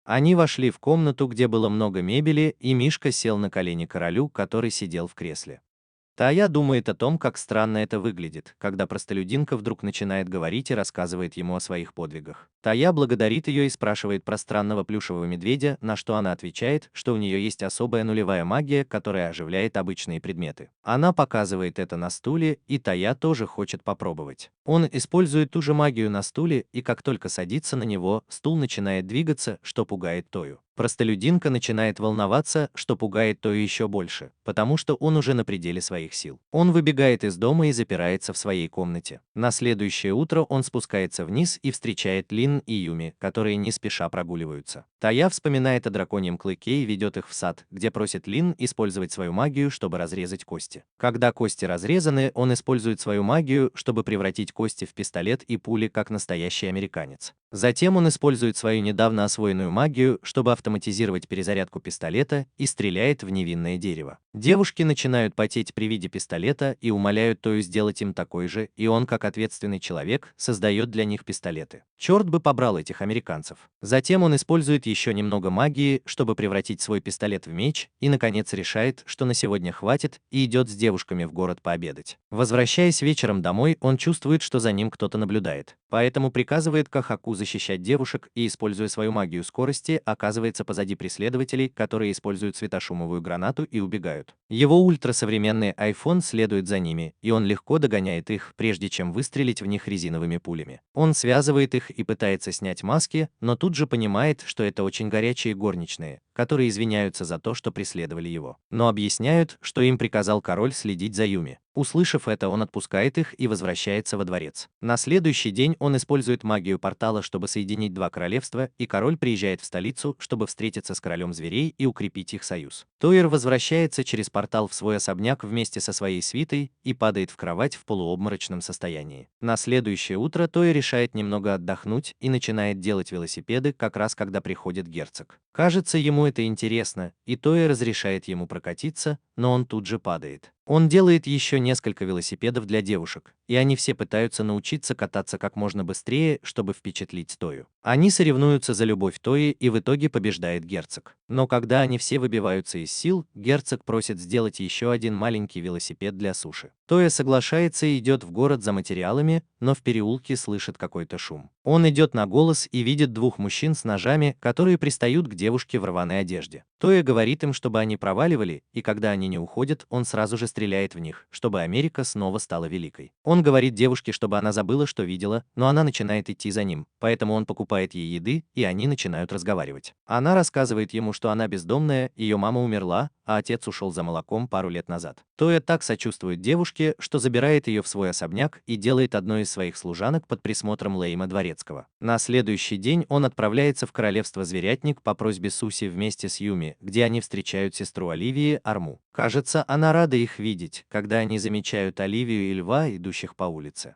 Speaker 1: Они вошли в комнату, где было много мебели, и Мишка сел на колени королю, который сидел в кресле. Тая думает о том, как странно это выглядит, когда простолюдинка вдруг начинает говорить и рассказывает ему о своих подвигах. Тая благодарит ее и спрашивает про странного плюшевого медведя, на что она отвечает, что у нее есть особая нулевая магия, которая оживляет обычные предметы. Она показывает это на стуле, и Тая тоже хочет попробовать. Он использует ту же магию на стуле, и как только садится на него, стул начинает двигаться, что пугает Тою. Простолюдинка начинает волноваться, что пугает Тою еще больше, потому что он уже на пределе своих сил. Он выбегает из дома и запирается в своей комнате. На следующее утро он спускается вниз и встречает Лин и Юми, которые не спеша прогуливаются. Тая вспоминает о драконьем клыке и ведет их в сад, где просит Лин использовать свою магию, чтобы разрезать кости. Когда кости разрезаны, он использует свою магию, чтобы превратить кости в пистолет и пули, как настоящий американец. Затем он использует свою недавно освоенную магию, чтобы автоматизировать перезарядку пистолета, и стреляет в невинное дерево. Девушки начинают потеть при виде пистолета и умоляют Тою сделать им такой же, и он, как ответственный человек, создает для них пистолеты. Черт бы побрал этих американцев. Затем он использует еще немного магии, чтобы превратить свой пистолет в меч, и, наконец, решает, что на сегодня хватит, и идет с девушками в город пообедать. Возвращаясь вечером домой, он чувствует, что за ним кто-то наблюдает. Поэтому приказывает Кахаку защищать девушек и, используя свою магию скорости, оказывается позади преследователей, которые используют светошумовую гранату и убегают. Его ультрасовременный iPhone следует за ними, и он легко догоняет их, прежде чем выстрелить в них резиновыми пулями. Он связывает их и пытается снять маски, но тут же понимает, что это очень горячие горничные, которые извиняются за то, что преследовали его, но объясняют, что им приказал король следить за Юми. Услышав это, он отпускает их и возвращается во дворец. На следующий день он использует магию портала, чтобы соединить два королевства, и король приезжает в столицу, чтобы встретиться с королем зверей и укрепить их союз. Тойер возвращается через портал в свой особняк вместе со своей свитой и падает в кровать в полуобморочном состоянии. На следующее утро Тойер решает немного отдохнуть и начинает делать велосипеды, как раз когда приходит герцог. Кажется, ему это интересно, и Тойер разрешает ему прокатиться, но он тут же падает. Он делает еще несколько велосипедов для девушек, и они все пытаются научиться кататься как можно быстрее, чтобы впечатлить Тою. Они соревнуются за любовь Тои, и в итоге побеждает герцог. Но когда они все выбиваются из сил, герцог просит сделать еще один маленький велосипед для суши. Тоя соглашается и идет в город за материалами, но в переулке слышит какой-то шум. Он идет на голос и видит двух мужчин с ножами, которые пристают к девушке в рваной одежде. Тоя говорит им, чтобы они проваливали, и когда они не уходят, он сразу же стреляет в них, чтобы Америка снова стала великой. Он говорит девушке, чтобы она забыла, что видела, но она начинает идти за ним, поэтому он покупает ей еды, и они начинают разговаривать. Она рассказывает ему, что она бездомная, ее мама умерла, а отец ушел за молоком пару лет назад. Тоя так сочувствует девушке, что забирает ее в свой особняк и делает одной из своих служанок под присмотром Лейма Дворецкого. На следующий день он отправляется в королевство Зверятник по просьбе Суси вместе с Юми, где они встречают сестру Оливии, Арму. Кажется, она рада их видеть, когда они замечают Оливию и Льва, идущих по улице.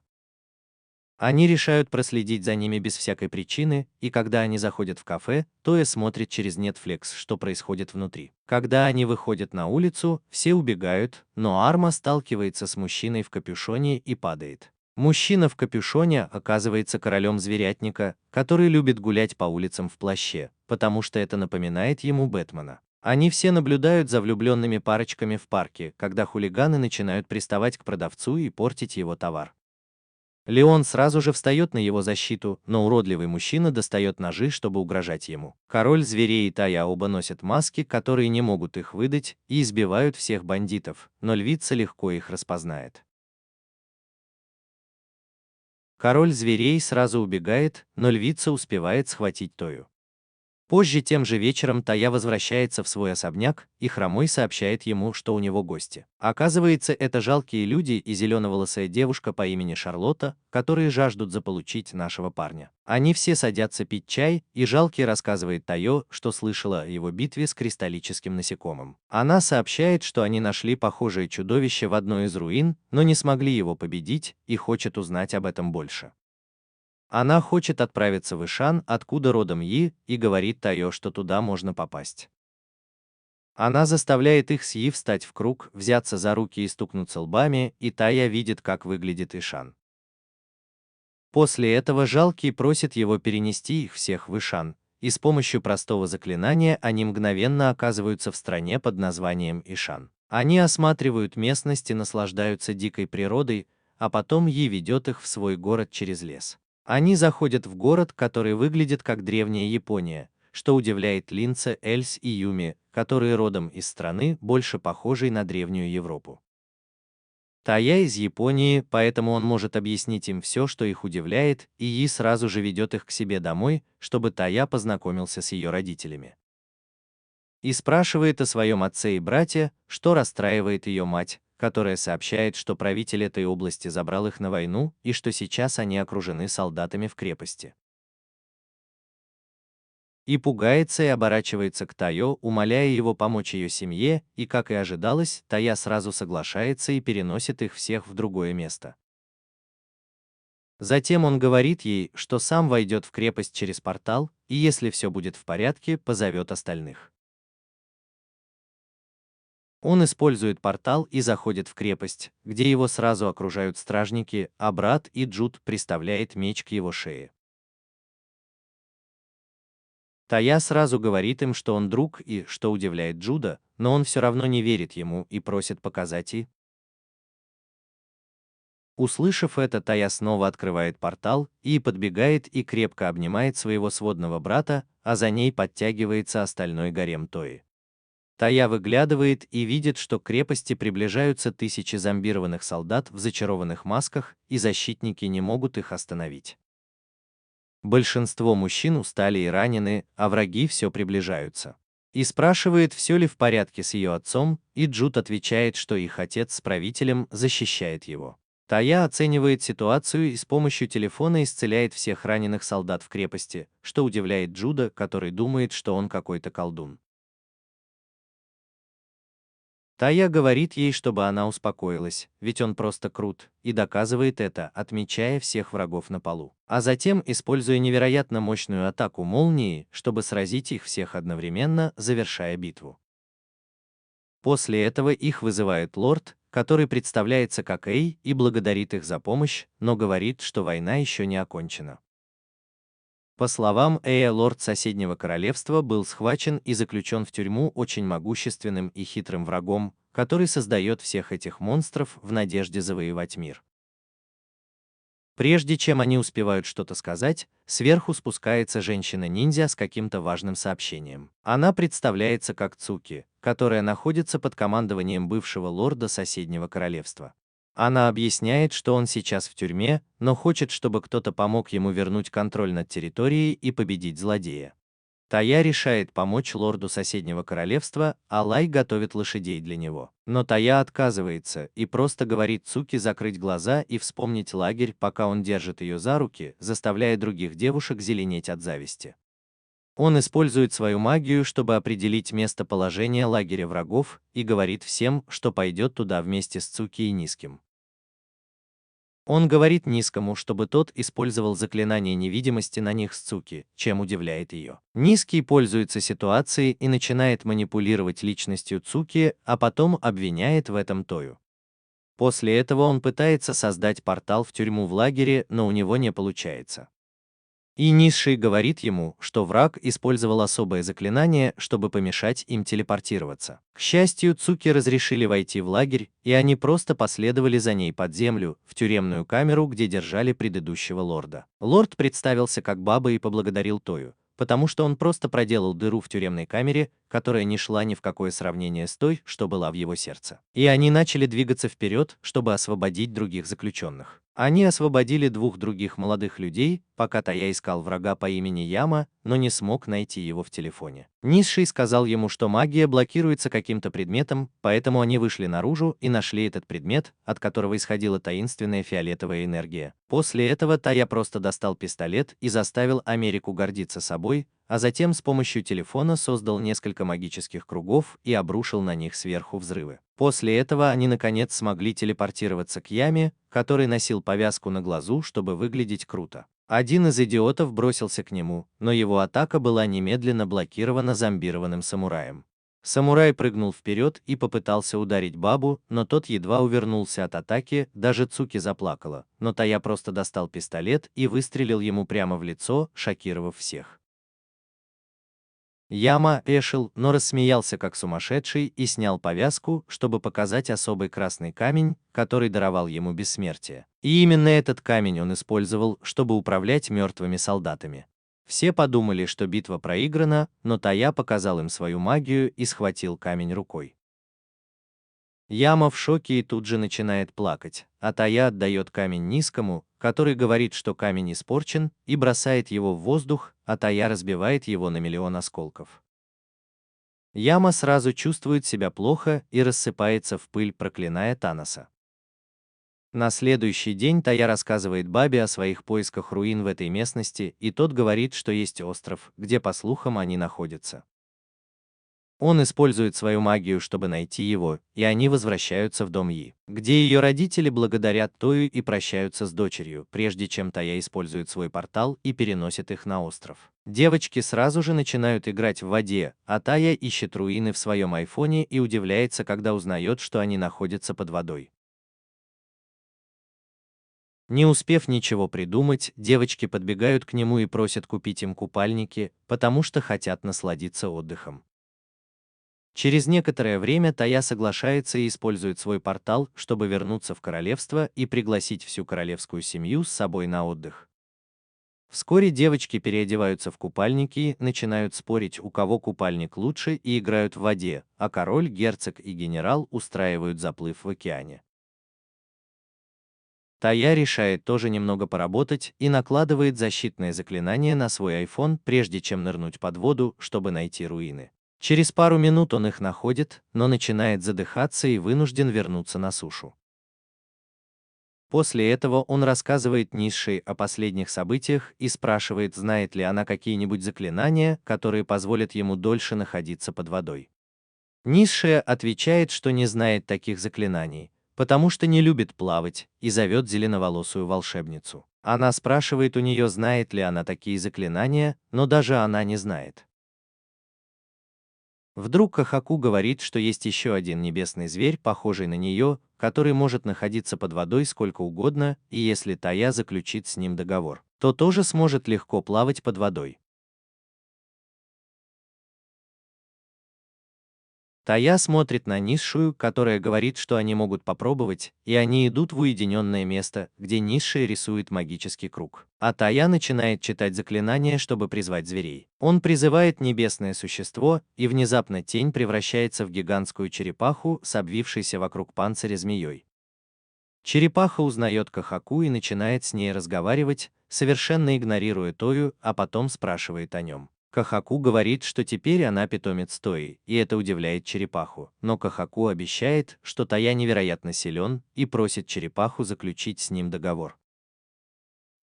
Speaker 1: Они решают проследить за ними без всякой причины, и когда они заходят в кафе, Тоя смотрит через Netflix, что происходит внутри. Когда они выходят на улицу, все убегают, но Арма сталкивается с мужчиной в капюшоне и падает. Мужчина в капюшоне оказывается королем Зверятника, который любит гулять по улицам в плаще, потому что это напоминает ему Бэтмена. Они все наблюдают за влюбленными парочками в парке, когда хулиганы начинают приставать к продавцу и портить его товар. Леон сразу же встает на его защиту, но уродливый мужчина достает ножи, чтобы угрожать ему. Король зверей и Тая оба носят маски, которые не могут их выдать, и избивают всех бандитов, но львица легко их распознает. Король зверей сразу убегает, но львица успевает схватить Тою. Позже тем же вечером Тая возвращается в свой особняк, и Хромой сообщает ему, что у него гости. Оказывается, это жалкие люди и зеленоволосая девушка по имени Шарлотта, которые жаждут заполучить нашего парня. Они все садятся пить чай, и жалкий рассказывает Тайо, что слышала о его битве с кристаллическим насекомым. Она сообщает, что они нашли похожее чудовище в одной из руин, но не смогли его победить, и хочет узнать об этом больше. Она хочет отправиться в Ишан, откуда родом Yi, и говорит Тайо, что туда можно попасть. Она заставляет их с Yi встать в круг, взяться за руки и стукнуться лбами, и Тая видит, как выглядит Ишан. После этого жалкий просит его перенести их всех в Ишан, и с помощью простого заклинания они мгновенно оказываются в стране под названием Ишан. Они осматривают местность и наслаждаются дикой природой, а потом Yi ведет их в свой город через лес. Они заходят в город, который выглядит как древняя Япония, что удивляет Линца, Эльс и Юми, которые родом из страны, больше похожей на древнюю Европу. Тая из Японии, поэтому он может объяснить им все, что их удивляет, и Yi сразу же ведет их к себе домой, чтобы Тая познакомился с ее родителями. И спрашивает о своем отце и брате, что расстраивает ее мать, которая сообщает, что правитель этой области забрал их на войну и что сейчас они окружены солдатами в крепости. И пугается и оборачивается к Тайо, умоляя его помочь ее семье, и, как и ожидалось, Тая сразу соглашается и переносит их всех в другое место. Затем он говорит ей, что сам войдет в крепость через портал, и если все будет в порядке, позовет остальных. Он использует портал и заходит в крепость, где его сразу окружают стражники, а брат и Джуд приставляет меч к его шее. Тая сразу говорит им, что он друг и, что удивляет Джуда, но он все равно не верит ему и просит показать и. Услышав это, Тая снова открывает портал и подбегает и крепко обнимает своего сводного брата, а за ней подтягивается остальной гарем Тои. Тая выглядывает и видит, что к крепости приближаются тысячи зомбированных солдат в зачарованных масках, и защитники не могут их остановить. Большинство мужчин устали и ранены, а враги все приближаются. и спрашивает, все ли в порядке с ее отцом, и Джуд отвечает, что их отец с правителем защищает его. Тая оценивает ситуацию и с помощью телефона исцеляет всех раненых солдат в крепости, что удивляет Джуда, который думает, что он какой-то колдун. Тая говорит ей, чтобы она успокоилась, ведь он просто крут, и доказывает это, отмечая всех врагов на полу. А затем, используя невероятно мощную атаку молнии, чтобы сразить их всех одновременно, завершая битву. После этого их вызывает лорд, который представляется как Эй и благодарит их за помощь, но говорит, что война еще не окончена. По словам Эя, лорд соседнего королевства был схвачен и заключен в тюрьму очень могущественным и хитрым врагом, который создает всех этих монстров в надежде завоевать мир. Прежде чем они успевают что-то сказать, сверху спускается женщина-ниндзя с каким-то важным сообщением. Она представляется как Цуки, которая находится под командованием бывшего лорда соседнего королевства. Она объясняет, что он сейчас в тюрьме, но хочет, чтобы кто-то помог ему вернуть контроль над территорией и победить злодея. Тая решает помочь лорду соседнего королевства, а Лай готовит лошадей для него. Но Тая отказывается и просто говорит Цуки закрыть глаза и вспомнить лагерь, пока он держит ее за руки, заставляя других девушек зеленеть от зависти. Он использует свою магию, чтобы определить местоположение лагеря врагов, и говорит всем, что пойдет туда вместе с Цуки и Низким. Он говорит Низкому, чтобы тот использовал заклинание невидимости на них с Цуки, чем удивляет ее. Низкий пользуется ситуацией и начинает манипулировать личностью Цуки, а потом обвиняет в этом Тою. После этого он пытается создать портал в тюрьму в лагере, но у него не получается. И Низший говорит ему, что враг использовал особое заклинание, чтобы помешать им телепортироваться. К счастью, Цуки разрешили войти в лагерь, и они просто последовали за ней под землю, в тюремную камеру, где держали предыдущего лорда. Лорд представился как баба и поблагодарил Тою, потому что он просто проделал дыру в тюремной камере, которая не шла ни в какое сравнение с той, что была в его сердце. И они начали двигаться вперед, чтобы освободить других заключенных. Они освободили двух других молодых людей, пока Тая искал врага по имени Яма, но не смог найти его в телефоне. Низший сказал ему, что магия блокируется каким-то предметом, поэтому они вышли наружу и нашли этот предмет, от которого исходила таинственная фиолетовая энергия. После этого Тая просто достал пистолет и заставил Америку гордиться собой, а затем с помощью телефона создал несколько магических кругов и обрушил на них сверху взрывы. После этого они наконец смогли телепортироваться к Яме, который носил повязку на глазу, чтобы выглядеть круто. Один из идиотов бросился к нему, но его атака была немедленно блокирована зомбированным самураем. Самурай прыгнул вперед и попытался ударить бабу, но тот едва увернулся от атаки, даже Цуки заплакала, но Тая просто достал пистолет и выстрелил ему прямо в лицо, шокировав всех. Яма пешил, но рассмеялся как сумасшедший и снял повязку, чтобы показать особый красный камень, который даровал ему бессмертие. И именно этот камень он использовал, чтобы управлять мертвыми солдатами. Все подумали, что битва проиграна, но Тая показал им свою магию и схватил камень рукой. Яма в шоке и тут же начинает плакать, а Тая отдает камень Низкому, который говорит, что камень испорчен, и бросает его в воздух, а Тая разбивает его на миллион осколков. Яма сразу чувствует себя плохо и рассыпается в пыль, проклиная Таноса. На следующий день Тая рассказывает Бабе о своих поисках руин в этой местности, и тот говорит, что есть остров, где, по слухам, они находятся. Он использует свою магию, чтобы найти его, и они возвращаются в дом Yi, где ее родители благодарят Тою и прощаются с дочерью, прежде чем Тая использует свой портал и переносит их на остров. Девочки сразу же начинают играть в воде, а Тая ищет руины в своем айфоне и удивляется, когда узнает, что они находятся под водой. Не успев ничего придумать, девочки подбегают к нему и просят купить им купальники, потому что хотят насладиться отдыхом. Через некоторое время Тая соглашается и использует свой портал, чтобы вернуться в королевство и пригласить всю королевскую семью с собой на отдых. Вскоре девочки переодеваются в купальники, начинают спорить, у кого купальник лучше, и играют в воде, а король, герцог и генерал устраивают заплыв в океане. Тая решает тоже немного поработать и накладывает защитное заклинание на свой iPhone, прежде чем нырнуть под воду, чтобы найти руины. Через пару минут он их находит, но начинает задыхаться и вынужден вернуться на сушу. После этого он рассказывает низшей о последних событиях и спрашивает, знает ли она какие-нибудь заклинания, которые позволят ему дольше находиться под водой. Низшая отвечает, что не знает таких заклинаний, потому что не любит плавать, и зовет зеленоволосую волшебницу. Она спрашивает у нее, знает ли она такие заклинания, но даже она не знает. Вдруг Кахаку говорит, что есть еще один небесный зверь, похожий на нее, который может находиться под водой сколько угодно, и если Тая заключит с ним договор, то тоже сможет легко плавать под водой. Тая смотрит на низшую, которая говорит, что они могут попробовать, и они идут в уединенное место, где низшая рисует магический круг. А Тая начинает читать заклинание, чтобы призвать зверей. Он призывает небесное существо, и внезапно тень превращается в гигантскую черепаху с обвившейся вокруг панциря змеей. Черепаха узнает Кахаку и начинает с ней разговаривать, совершенно игнорируя Тою, а потом спрашивает о нем. Кахаку говорит, что теперь она питомец Тои, и это удивляет черепаху, но Кахаку обещает, что Тая невероятно силен, и просит черепаху заключить с ним договор.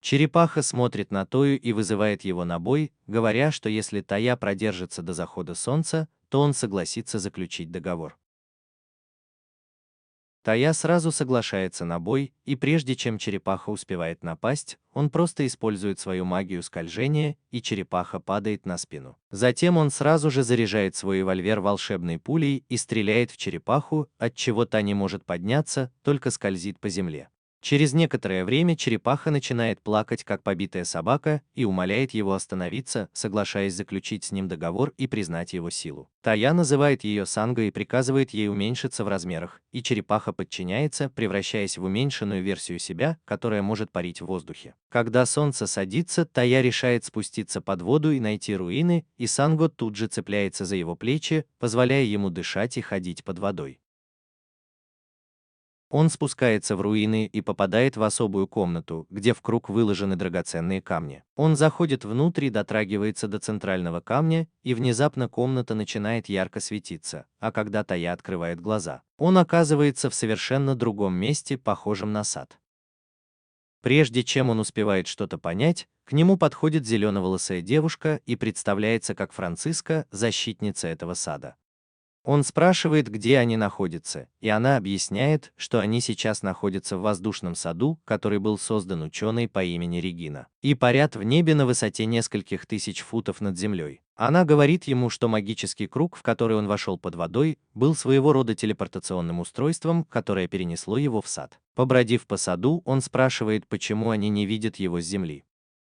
Speaker 1: Черепаха смотрит на Тою и вызывает его на бой, говоря, что если Тая продержится до захода солнца, то он согласится заключить договор. Тая сразу соглашается на бой, и прежде чем черепаха успевает напасть, он просто использует свою магию скольжения, и черепаха падает на спину. Затем он сразу же заряжает свой револьвер волшебной пулей и стреляет в черепаху, отчего та не может подняться, только скользит по земле. Через некоторое время черепаха начинает плакать, как побитая собака, и умоляет его остановиться, соглашаясь заключить с ним договор и признать его силу. Тая называет ее Санго и приказывает ей уменьшиться в размерах, и черепаха подчиняется, превращаясь в уменьшенную версию себя, которая может парить в воздухе. Когда солнце садится, Тая решает спуститься под воду и найти руины, и Санго тут же цепляется за его плечи, позволяя ему дышать и ходить под водой. Он спускается в руины и попадает в особую комнату, где в круг выложены драгоценные камни. Он заходит внутрь и дотрагивается до центрального камня, и внезапно комната начинает ярко светиться, а когда Тая открывает глаза, он оказывается в совершенно другом месте, похожем на сад. Прежде чем он успевает что-то понять, к нему подходит зеленоволосая девушка и представляется как Франциска, защитница этого сада. Он спрашивает, где они находятся, и она объясняет, что они сейчас находятся в воздушном саду, который был создан ученой по имени Регина, и парят в небе на высоте нескольких тысяч футов над землей. Она говорит ему, что магический круг, в который он вошел под водой, был своего рода телепортационным устройством, которое перенесло его в сад. Побродив по саду, он спрашивает, почему они не видят его с земли.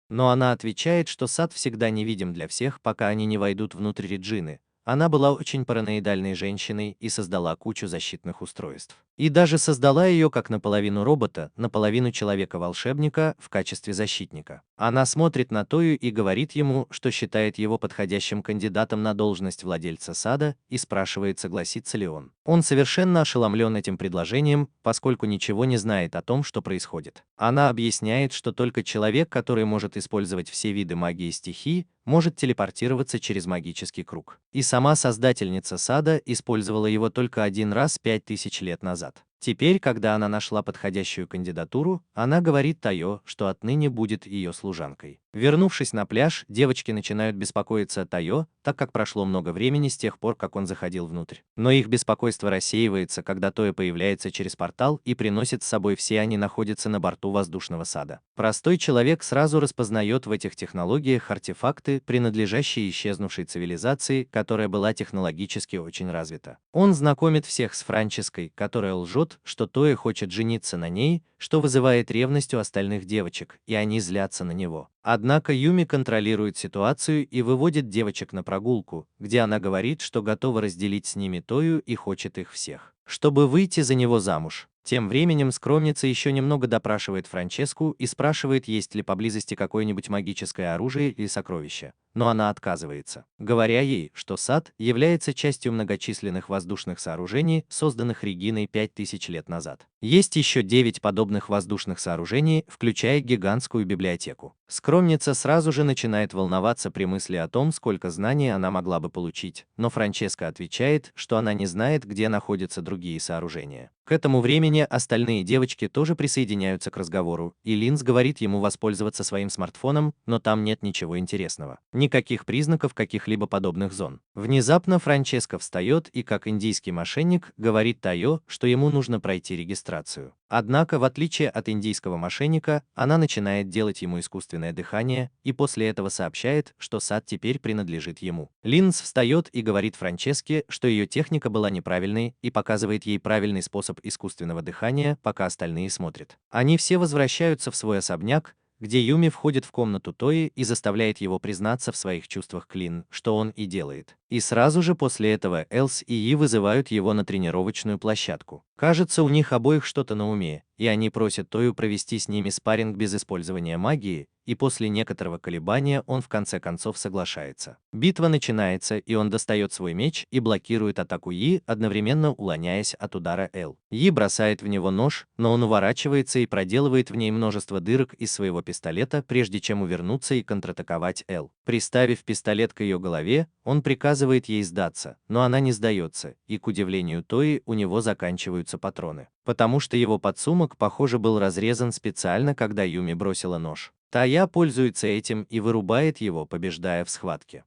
Speaker 1: Но она отвечает, что сад всегда невидим для всех, пока они не войдут внутрь Реджины. Она была очень параноидальной женщиной и создала кучу защитных устройств. И даже создала ее как наполовину робота, наполовину человека-волшебника в качестве защитника. Она смотрит на Тою и говорит ему, что считает его подходящим кандидатом на должность владельца сада, и спрашивает, согласится ли он. Он совершенно ошеломлен этим предложением, поскольку ничего не знает о том, что происходит. Она объясняет, что только человек, который может использовать все виды магии стихий, может телепортироваться через магический круг. И сама создательница сада использовала его только один раз 5000 лет назад. Теперь, когда она нашла подходящую кандидатуру, она говорит Тайо, что отныне будет ее служанкой. Вернувшись на пляж, девочки начинают беспокоиться о Тайо, так как прошло много времени с тех пор, как он заходил внутрь. Но их беспокойство рассеивается, когда Тойо появляется через портал и приносит с собой все они находятся на борту воздушного сада. Простой человек сразу распознает в этих технологиях артефакты, принадлежащие исчезнувшей цивилизации, которая была технологически очень развита. Он знакомит всех с Франческой, которая лжет, что Тойо хочет жениться на ней, что вызывает ревность у остальных девочек, и они злятся на него. Однако Юми контролирует ситуацию и выводит девочек на прогулку, где она говорит, что готова разделить с ними Тою и хочет их всех, чтобы выйти за него замуж. Тем временем скромница еще немного допрашивает Франческу и спрашивает, есть ли поблизости какое-нибудь магическое оружие или сокровище, но она отказывается, говоря ей, что сад является частью многочисленных воздушных сооружений, созданных Региной 5000 лет назад. Есть еще 9 подобных воздушных сооружений, включая гигантскую библиотеку. Скромница сразу же начинает волноваться при мысли о том, сколько знаний она могла бы получить, но Франческа отвечает, что она не знает, где находятся другие сооружения. К этому времени остальные девочки тоже присоединяются к разговору, и Линз говорит ему воспользоваться своим смартфоном, но там нет ничего интересного. Никаких признаков каких-либо подобных зон. Внезапно Франческа встает и, как индийский мошенник, говорит Тайо, что ему нужно пройти регистрацию. Однако, в отличие от индийского мошенника, она начинает делать ему искусственное дыхание и после этого сообщает, что сад теперь принадлежит ему. Линз встает и говорит Франческе, что ее техника была неправильной и показывает ей правильный способ искусственного дыхания, пока остальные смотрят. Они все возвращаются в свой особняк, где Юми входит в комнату Тои и заставляет его признаться в своих чувствах к Лин, что он и делает. И сразу же после этого Элс и И вызывают его на тренировочную площадку. Кажется, у них обоих что-то на уме, и они просят Тою провести с ними спарринг без использования магии, и после некоторого колебания он в конце концов соглашается. Битва начинается, и он достает свой меч и блокирует атаку И, одновременно уклоняясь от удара Эл. И бросает в него нож, но он уворачивается и проделывает в ней множество дырок из своего пистолета, прежде чем увернуться и контратаковать Эл. Приставив пистолет к ее голове, он приказывает ей сдаться, но она не сдается, и, к удивлению Тои, у него заканчиваются патроны. Потому что его подсумок, похоже, был разрезан специально, когда Юми бросила нож. Тая пользуется этим и вырубает его, побеждая в схватке.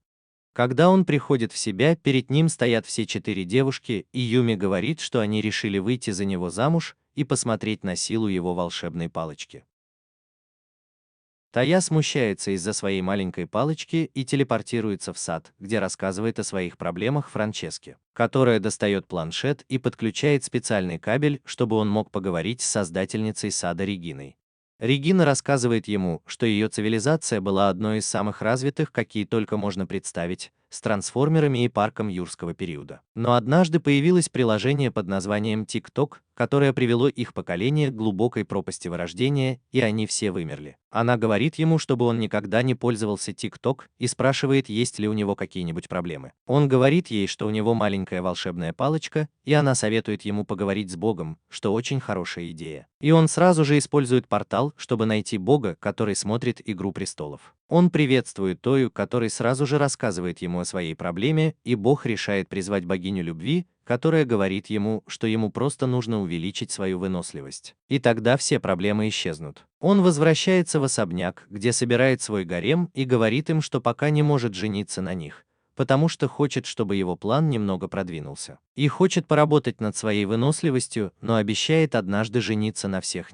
Speaker 1: Когда он приходит в себя, перед ним стоят все 4 девушки, и Юми говорит, что они решили выйти за него замуж и посмотреть на силу его волшебной палочки. Тая смущается из-за своей маленькой палочки и телепортируется в сад, где рассказывает о своих проблемах Франческе, которая достает планшет и подключает специальный кабель, чтобы он мог поговорить с создательницей сада Региной. Регина рассказывает ему, что ее цивилизация была одной из самых развитых, какие только можно представить, с трансформерами и парком юрского периода. Но однажды появилось приложение под названием TikTok, которое привело их поколение к глубокой пропасти вырождения, и они все вымерли. Она говорит ему, чтобы он никогда не пользовался TikTok, и спрашивает, есть ли у него какие-нибудь проблемы. Он говорит ей, что у него маленькая волшебная палочка, и она советует ему поговорить с Богом, что очень хорошая идея. И он сразу же использует портал, чтобы найти Бога, который смотрит «Игру престолов». Он приветствует Тою, который сразу же рассказывает ему о своей проблеме, и Бог решает призвать богиню любви, которая говорит ему, что ему просто нужно увеличить свою выносливость. И тогда все проблемы исчезнут. Он возвращается в особняк, где собирает свой гарем и говорит им, что пока не может жениться на них, потому что хочет, чтобы его план немного продвинулся. И хочет поработать над своей выносливостью, но обещает однажды жениться на всех них.